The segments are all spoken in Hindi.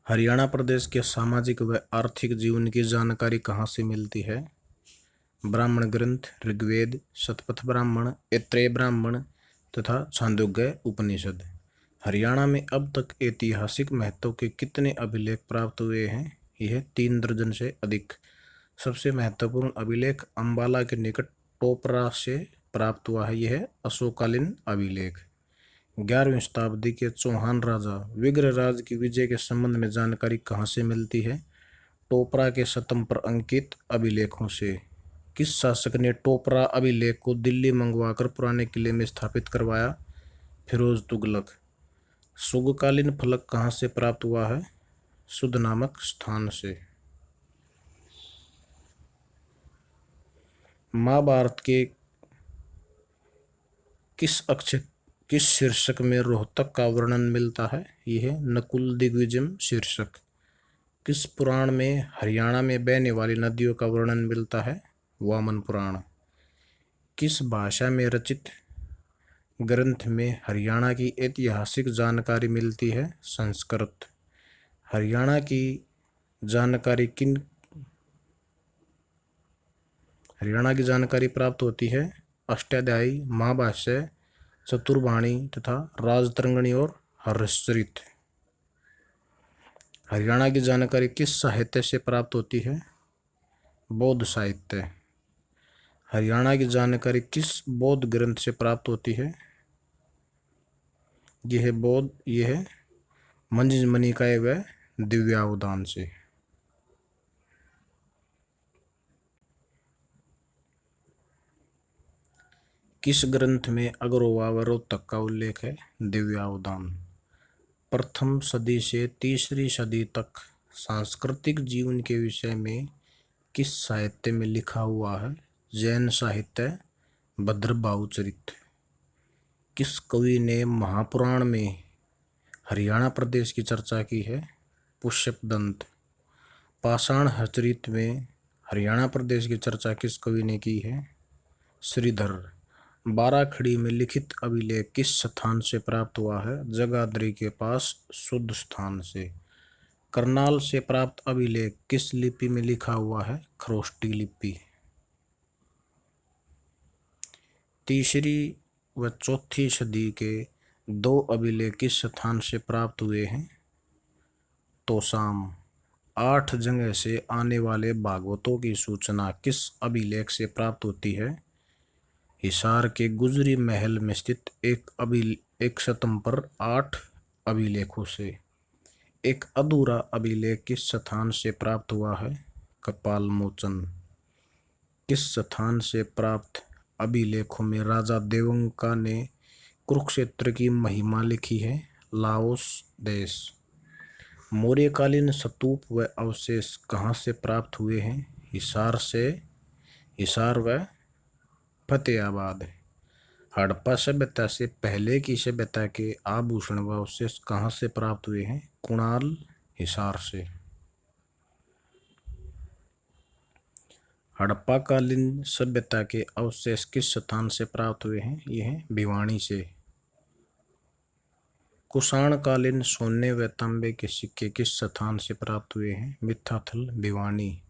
हरियाणा प्रदेश के सामाजिक व आर्थिक जीवन की जानकारी कहाँ से मिलती है? ब्राह्मण ग्रंथ, ऋग्वेद, शतपथ ब्राह्मण, ऐत्रेय ब्राह्मण तथा छांदोग्य उपनिषद। हरियाणा में अब तक ऐतिहासिक महत्व के कितने अभिलेख प्राप्त हुए हैं? यह 3 दर्जन से अधिक। सबसे महत्वपूर्ण अभिलेख अंबाला के निकट टोपरा से प्राप्त हुआ है। यह अशोककालीन अभिलेख। 11वीं शताब्दी के चौहान राजा विग्रहराज की विजय के संबंध में जानकारी कहाँ से मिलती है? टोपरा के शतम पर अंकित अभिलेखों से। किस शासक ने टोपरा अभिलेख को दिल्ली मंगवाकर पुराने किले में स्थापित करवाया? फिरोज तुगलक। शुंगकालीन फलक कहाँ से प्राप्त हुआ है? सुध नामक स्थान से। महाभारत के किस शीर्षक में रोहतक का वर्णन मिलता है? यह नकुल दिग्विजय शीर्षक। किस पुराण में हरियाणा में बहने वाली नदियों का वर्णन मिलता है? वामन पुराण। किस भाषा में रचित ग्रंथ में हरियाणा की ऐतिहासिक जानकारी मिलती है? संस्कृत। हरियाणा की जानकारी प्राप्त होती है अष्टाध्यायी, महाभाष्य, चतुर्बाणी तथा राजतरंगिणी और हर्षचरित। हरियाणा की जानकारी किस साहित्य से प्राप्त होती है? बौद्ध साहित्य। हरियाणा की जानकारी किस बौद्ध ग्रंथ से प्राप्त होती है? यह मंजरी निकाय व दिव्यावदान से। किस ग्रंथ में अग्रवा व रोहतक का उल्लेख है? दिव्यावदान। प्रथम सदी से तीसरी सदी तक सांस्कृतिक जीवन के विषय में किस साहित्य में लिखा हुआ है? जैन साहित्य, भद्रबाहु चरित। किस कवि ने महापुराण में हरियाणा प्रदेश की चर्चा की है? पुष्यपदंत। पाषाण हरिचरित में हरियाणा प्रदेश की चर्चा किस कवि ने की है? श्रीधर। बाराखड़ी में लिखित अभिलेख किस स्थान से प्राप्त हुआ है? जगाधरी के पास शुद्ध स्थान से। करनाल से प्राप्त अभिलेख किस लिपि में लिखा हुआ है? खरोष्टी लिपि। तीसरी व चौथी सदी के 2 अभिलेख किस स्थान से प्राप्त हुए हैं? तोशाम। 8 जगह से आने वाले भागवतों की सूचना किस अभिलेख से प्राप्त होती है? हिसार के गुजरी महल में स्थित एक शतम पर 8 अभिलेखों से। एक अधूरा अभिलेख किस स्थान से प्राप्त हुआ है? कपालमोचन। किस स्थान से प्राप्त अभिलेखों में राजा देवंका ने कुरुक्षेत्र की महिमा लिखी है? लाओस देश। मौर्यकालीन स्तूप व अवशेष कहाँ से प्राप्त हुए हैं? हिसार व फतेहाबाद। हड़प्पा सभ्यता से पहले की सभ्यता के आभूषण व अवशेष कहाँ से प्राप्त हुए हैं? कुणाल, हिसार से। हड़प्पा कालीन सभ्यता के अवशेष किस स्थान से प्राप्त हुए हैं? यह भिवानी से। कुषाण कालीन सोने व तांबे के सिक्के किस स्थान से प्राप्त हुए हैं? मिथ्याथल, भिवानी।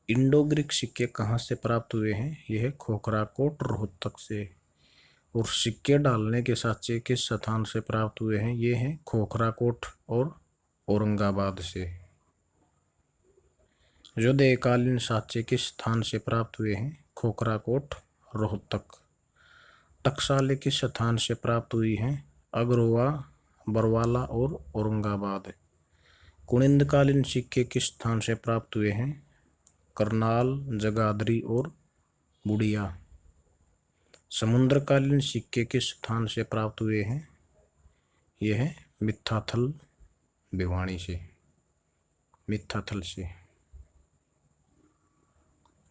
इंडो ग्रीक सिक्के कहाँ से प्राप्त हुए हैं? यह खोखराकोट, रोहतक से। और सिक्के डालने के साँचे किस स्थान से प्राप्त हुए हैं? ये हैं खोखराकोट और औरंगाबाद से। योद्धकालीन साँचे किस स्थान से प्राप्त हुए हैं? खोखराकोट, रोहतक। टकसालें किस स्थान से प्राप्त हुई हैं? अग्रवा, बरवाला और औरंगाबाद। कुनिंदकालीन सिक्के किस स्थान से प्राप्त हुए हैं? करनाल, जगाधरी और बुढ़िया। समुद्रकालीन सिक्के किस स्थान से प्राप्त हुए हैं? यह मिथ्याथल, भिवानी से। मिथ्याथल से।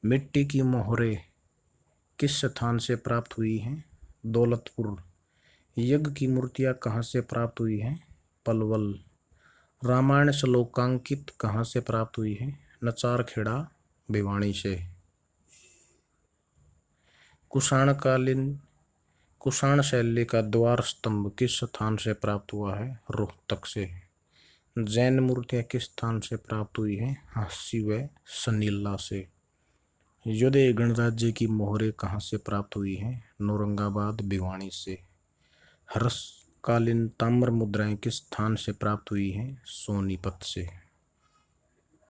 मिट्टी की मोहरें किस स्थान से प्राप्त हुई हैं? दौलतपुर। यज्ञ की मूर्तियां कहाँ से प्राप्त हुई हैं? पलवल। रामायण श्लोकांकित कहाँ से प्राप्त हुई है? नचारखेड़ा, भिवानी से। कुषाण शैली का द्वार स्तंभ किस स्थान से प्राप्त हुआ है? रोहतक से। जैन मूर्तियां किस स्थान से प्राप्त हुई हैं? हांसी व सनीला से। योधे गणराज्य की मोहरें कहाँ से प्राप्त हुई हैं? नौरंगाबाद भिवानी से। हर्षकालीन ताम्र मुद्राएं किस स्थान से प्राप्त हुई हैं? सोनीपत से।